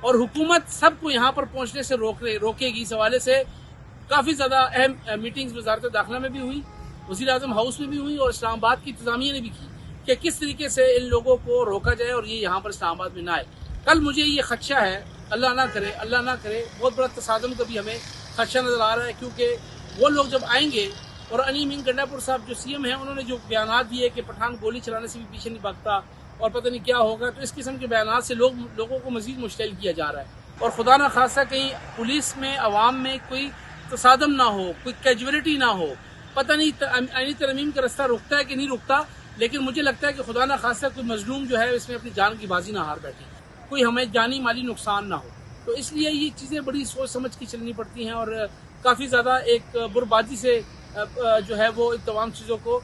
اور حکومت سب کو یہاں پر پہنچنے سے روکے گی. اس حوالے سے کافی زیادہ اہم میٹنگز وزارت داخلہ میں بھی ہوئی, وزیر اعظم ہاؤس میں بھی ہوئی, اور اسلام آباد کی انتظامیہ نے بھی کی کہ کس طریقے سے ان لوگوں کو روکا جائے اور یہ یہاں پر اسلام آباد میں نہ آئے. کل مجھے یہ خدشہ ہے, اللہ نہ کرے, بہت بڑا تصادم کا بھی ہمیں خدشہ نظر آ رہا ہے, کیونکہ وہ لوگ جب آئیں گے, اور انی امین گنڈاپور صاحب جو سی ایم ہیں انہوں نے جو بیانات دیے کہ پٹھان گولی چلانے سے بھی پیچھے نہیں بھاگتا اور پتہ نہیں کیا ہوگا, تو اس قسم کے بیانات سے لوگوں کو مزید مشتعل کیا جا رہا ہے. اور خدا نہ خواستہ کہیں پولیس میں عوام میں کوئی تصادم نہ ہو, کوئی کیجولیٹی نہ ہو. پتہ نہیں آئینی ترمیم کا رستہ رکتا ہے کہ نہیں رکتا, لیکن مجھے لگتا ہے کہ خدا نہ خواستہ کوئی مظلوم جو ہے اس میں اپنی جان کی بازی نہ ہار بیٹھے, کوئی ہمیں جانی مالی نقصان نہ ہو. تو اس لیے یہ چیزیں بڑی سوچ سمجھ کے چلنی پڑتی ہیں, اور کافی زیادہ ایک بربادی سے جو ہے وہ ان تمام چیزوں کو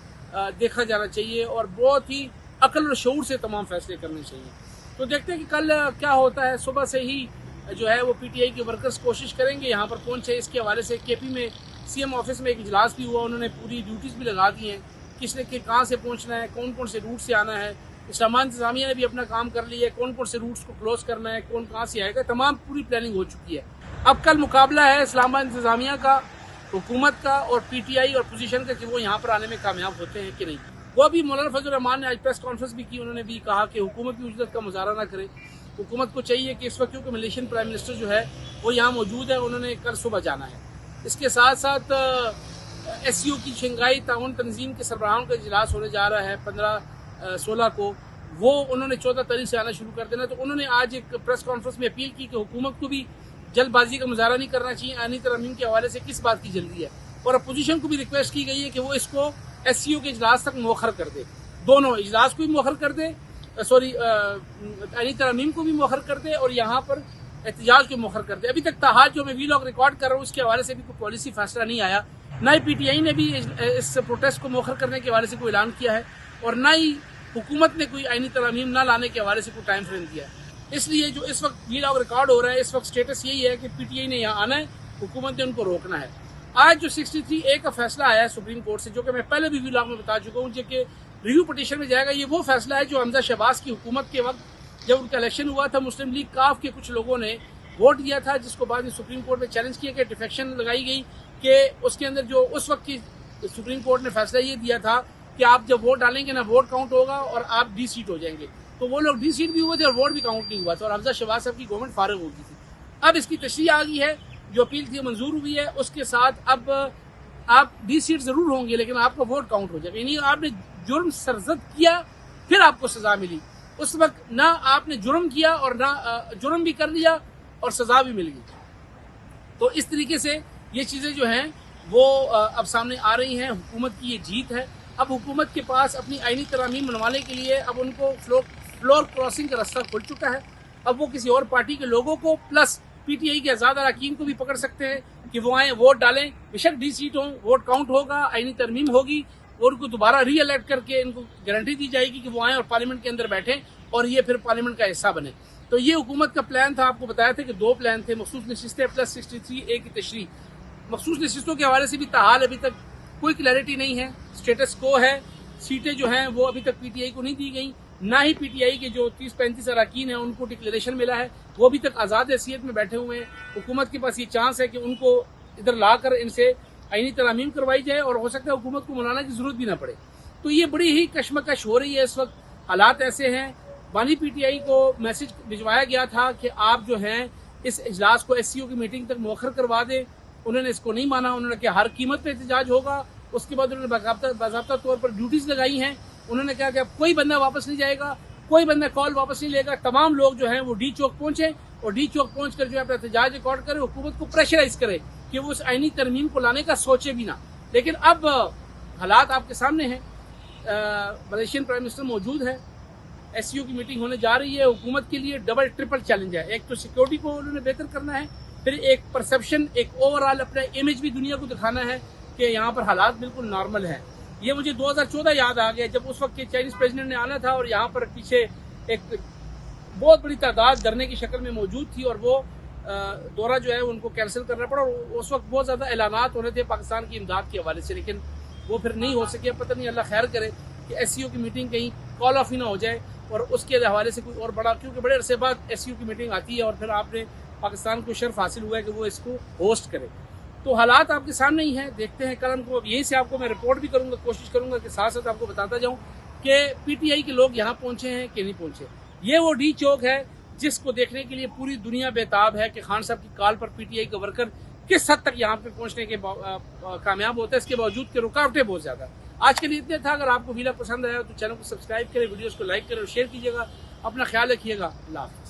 دیکھا جانا چاہیے, اور بہت ہی عقل اور شعور سے تمام فیصلے کرنے چاہیے. تو دیکھتے ہیں کہ کل کیا ہوتا ہے. صبح سے ہی جو ہے وہ پی ٹی آئی کے ورکرز کوشش کریں گے یہاں پر پہنچے. اس کے حوالے سے کے پی میں سی ایم آفس میں ایک اجلاس بھی ہوا, انہوں نے پوری ڈیوٹیز بھی لگا دی ہیں, کس نے کہاں سے پہنچنا ہے, کون کون سے روٹ سے آنا ہے. اسلام آباد انتظامیہ نے بھی اپنا کام کر لیا ہے, کون کون سے روٹس کو کلوز کرنا ہے, کون کہاں سے آئے گا, تمام پوری پلاننگ ہو چکی ہے. اب کل مقابلہ ہے اسلام آباد انتظامیہ کا, حکومت کا اور پی ٹی آئی اور اپوزیشن کا, کہ وہ یہاں پر آنے میں کامیاب ہوتے ہیں کہ نہیں. وہ بھی مولانا فضل الرحمان نے آج پریس کانفرنس بھی کی, انہوں نے بھی کہا کہ حکومت کی اجرت کا مظاہرہ نہ کرے. حکومت کو چاہیے کہ اس وقت کیونکہ ملیشین پرائم منسٹر جو ہے وہ یہاں موجود ہے, انہوں نے کل صبح جانا ہے. اس کے ساتھ ساتھ ایس سی او کی شنگھائی تعاون تنظیم کے سربراہوں کا اجلاس ہونے جا رہا ہے 15-16 کو, وہ انہوں نے 14 تاریخ سے آنا شروع کر دینا. تو انہوں نے آج ایک پریس کانفرنس میں اپیل کی کہ حکومت کو بھی جلد بازی کا مظاہرہ نہیں کرنا چاہیے. آئینی ترمیم کے حوالے سے کس بات کی جلدی ہے, اور اپوزیشن کو بھی ریکویسٹ کی گئی ہے کہ وہ اس کو ایس سی او کے اجلاس تک مؤخر کر دے, دونوں اجلاس کو بھی مؤخر کر دے, آئینی ترمیم کو بھی مؤخر کر دے اور یہاں پر احتجاج کو مؤخر کر دے. ابھی تک تاحال جو میں ویلاگ ریکارڈ کر رہا ہوں اس کے حوالے سے بھی کوئی پالیسی فیصلہ نہیں آیا. نہ ہی پی ٹی آئی نے بھی اس پروٹیسٹ کو مؤخر کرنے کے حوالے سے کوئی اعلان کیا ہے, اور نہ ہی حکومت نے کوئی آئینی ترمیم نہ لانے کے حوالے سے کوئی ٹائم فریم دیا ہے. اس لیے جو اس وقت ویلاگ ریکارڈ ہو رہا ہے, اس وقت سٹیٹس یہی ہے کہ پی ٹی آئی نے یہاں آنا ہے, حکومت نے ان کو روکنا ہے. آج جو 63A کا فیصلہ آیا ہے سپریم کورٹ سے, جو کہ میں پہلے بھی ویلاگ میں بتا چکا ہوں, جو کہ ریویو پٹیشن میں جائے گا, یہ وہ فیصلہ ہے جو حمزہ شہباز کی حکومت کے وقت جب ان کا الیکشن ہوا تھا, مسلم لیگ کاف کے کچھ لوگوں نے ووٹ دیا تھا, جس کو بعد میں سپریم کورٹ میں چیلنج کیا کہ ڈیفیکشن لگائی گئی, کہ اس کے اندر جو اس وقت کی سپریم کورٹ نے فیصلہ یہ دیا تھا کہ آپ جب ووٹ ڈالیں گے نا ووٹ کاؤنٹ ہوگا اور آپ ڈی سیٹ ہو جائیں گے. تو وہ لوگ ڈی سیٹ بھی ہوئے تھے اور ووٹ بھی کاؤنٹ نہیں ہوا تھا, اور حمزہ شہباز صاحب کی گورنمنٹ فارغ ہو گئی تھی. اب اس کی تشریح آ گئی ہے, جو اپیل تھی منظور ہوئی ہے, اس کے ساتھ اب آپ ڈی سیٹ ضرور ہوں گے لیکن آپ کا ووٹ کاؤنٹ ہو جائے گا. یعنی آپ نے جرم سرزد کیا پھر آپ کو سزا ملی, اس وقت نہ آپ نے جرم کیا اور نہ جرم بھی کر لیا اور سزا بھی مل گئی. تو اس طریقے سے یہ چیزیں جو ہیں وہ اب سامنے آ رہی ہیں. حکومت کی یہ جیت ہے. اب حکومت کے پاس اپنی آئینی ترامیم منوانے کے لیے اب ان کو فلور کراسنگ کا راستہ کھل چکا ہے. اب وہ کسی اور پارٹی کے لوگوں کو پلس پی ٹی آئی کے آزاد اراکین کو بھی پکڑ سکتے ہیں کہ وہ آئیں ووٹ ڈالیں, بشک ڈی سیٹ ہوں, ووٹ کاؤنٹ ہوگا, آئینی ترمیم ہوگی, اور ان کو دوبارہ ری الیکٹ کر کے ان کو گارنٹی دی جائے گی کہ وہ آئیں اور پارلیمنٹ کے اندر بیٹھیں اور یہ پھر پارلیمنٹ کا حصہ بنے. تو یہ حکومت کا پلان تھا. آپ کو بتایا تھا کہ 2 پلان تھے, مخصوص نشستیں پلس 63A کی تشریح. مخصوص نشستوں کے حوالے سے بھی تاحال ابھی تک کوئی کلیئرٹی نہیں ہے, اسٹیٹس کو ہے. سیٹیں جو ہیں وہ ابھی تک پی ٹی آئی کو نہیں دی گئیں, نہ ہی پی ٹی آئی کے جو 30-35 اراکین ہیں ان کو ڈکلیریشن ملا ہے, وہ ابھی تک آزاد حیثیت میں بیٹھے ہوئے ہیں. حکومت کے پاس یہ چانس ہے کہ ان کو ادھر لا کر ان سے آئینی ترامیم کروائی جائے, اور ہو سکتا ہے حکومت کو منانے کی ضرورت بھی نہ پڑے. تو یہ بڑی ہی کشمکش ہو رہی ہے اس وقت. حالات ایسے ہیں. بانی پی ٹی آئی کو میسج بھجوایا گیا تھا کہ آپ جو ہیں اس اجلاس کو ایس سی او کی میٹنگ تک مؤخر کروا دیں. انہوں نے اس کو نہیں مانا. انہوں نے کہا ہر قیمت پہ احتجاج ہوگا. اس کے بعد انہوں نے باضابطہ طور پر ڈیوٹیز لگائی ہیں. انہوں نے کہا کہ اب کوئی بندہ واپس نہیں جائے گا, کوئی بندہ کال واپس نہیں لے گا. تمام لوگ جو ہیں وہ ڈی چوک پہنچے اور ڈی چوک پہنچ کر جو ہے اپنا احتجاج ریکارڈ کرے, حکومت کو پریشرائز کرے کہ وہ اس آئینی ترمیم کو لانے کا سوچے بھی نہ. لیکن اب حالات آپ کے سامنے ہیں. ملیشین پرائم منسٹر موجود ہے, ایس سی او کی میٹنگ ہونے جا رہی ہے. حکومت کے لیے ڈبل ٹرپل چیلنج ہے. ایک تو سیکورٹی کو انہوں نے بہتر کرنا ہے, پھر ایک پرسیپشن, ایک اوور آل اپنا امیج بھی دنیا کو دکھانا ہے کہ یہاں پر حالات بالکل نارمل ہیں. یہ مجھے 2014 یاد آ گیا, جب اس وقت کے چائنیز پریزیڈنٹ نے آنا تھا اور یہاں پر پیچھے ایک بہت بڑی تعداد دھرنے کی شکل میں موجود تھی, اور وہ دورہ جو ہے ان کو کینسل کرنا پڑا. اور اس وقت بہت زیادہ اعلانات ہونے تھے پاکستان کی امداد کے حوالے سے, لیکن وہ پھر نہیں ہو سکے. پتہ نہیں اللہ خیر کرے کہ ایس سی او کی میٹنگ کہیں کال آف ہی نہ ہو جائے. اور اس کے حوالے سے کوئی اور بڑا، کیونکہ بڑے عرصے بعد ایس یو کی میٹنگ آتی ہے اور پھر آپ نے پاکستان کو شرف حاصل ہوا ہے کہ وہ اس کو ہوسٹ کرے. تو حالات آپ کے سامنے ہی ہیں، دیکھتے ہیں کل کو. یہیں سے آپ کو میں رپورٹ بھی کروں گا، کوشش کروں گا کہ ساتھ ساتھ آپ کو بتاتا جاؤں کہ پی ٹی آئی کے لوگ یہاں پہنچے ہیں کہ نہیں پہنچے. یہ وہ ڈی چوک ہے جس کو دیکھنے کے لیے پوری دنیا بےتاب ہے کہ خان صاحب کی کال پر پی ٹی آئی کا ورکر کس حد تک یہاں پہ پہنچنے کے کامیاب ہوتا ہے، اس کے باوجود کہ رکاوٹیں بہت زیادہ. آج کے لیے اتنے تھا. اگر آپ کو ویڈیو پسند آیا تو چینل کو سبسکرائب کریں، ویڈیوز کو لائک کریں اور شیئر کیجیے گا. اپنا خیال رکھیے گا. اللہ حافظ.